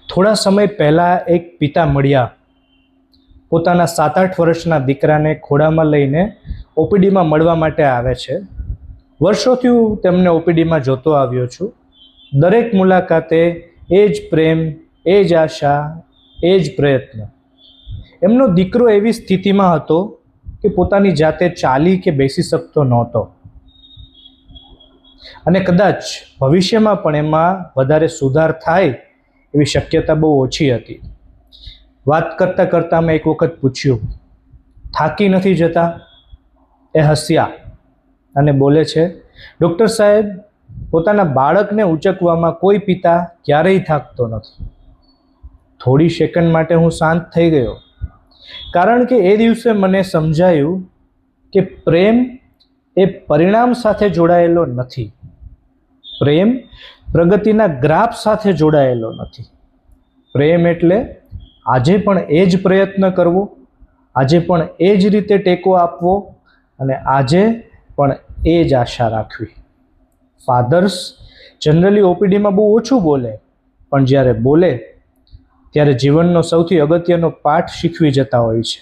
થોડા સમય પહેલાં એક પિતા મળ્યા. પોતાના 7-8 વર્ષના દીકરાને ખોળામાં લઈને ઓપીડીમાં મળવા માટે આવે છે. વર્ષોથી હું તેમને ઓપીડીમાં જોતો આવ્યો છું. દરેક મુલાકાતે એ જ પ્રેમ, એ જ આશા, એ જ પ્રયત્ન. એમનો દીકરો એવી સ્થિતિમાં હતો કે પોતાની જાતે ચાલી કે બેસી શકતો નહોતો અને કદાચ ભવિષ્યમાં પણ એમાં વધારે સુધાર થાય એવી શક્યતા બહુ ઓછી હતી. વાત કરતાં કરતાં મેં એક વખત પૂછ્યું, થાકી નથી જતા? એ હસ્યા અને બોલે છે, ડૉક્ટર સાહેબ, પોતાના બાળકને ઉચકવામાં કોઈ પિતા ક્યારેય થાકતો નથી. થોડી સેકન્ડ માટે હું શાંત થઈ ગયો, કારણ કે એ દિવસે મને સમજાયું કે પ્રેમ એ પરિણામ સાથે જોડાયેલો નથી. પ્રેમ પ્રગતિના ગ્રાફ સાથે જોડાયેલો નથી. પ્રેમ એટલે આજે પણ એ જ પ્રયત્ન કરવો, આજે પણ એ જ રીતે ટેકો આપવો અને આજે પણ એ જ આશા રાખવી. ફાધર્સ જનરલી ઓપીડીમાં બહુ ઓછું બોલે, પણ જ્યારે બોલે ત્યારે જીવનનો સૌથી અગત્યનો પાઠ શીખવી જતા હોય છે.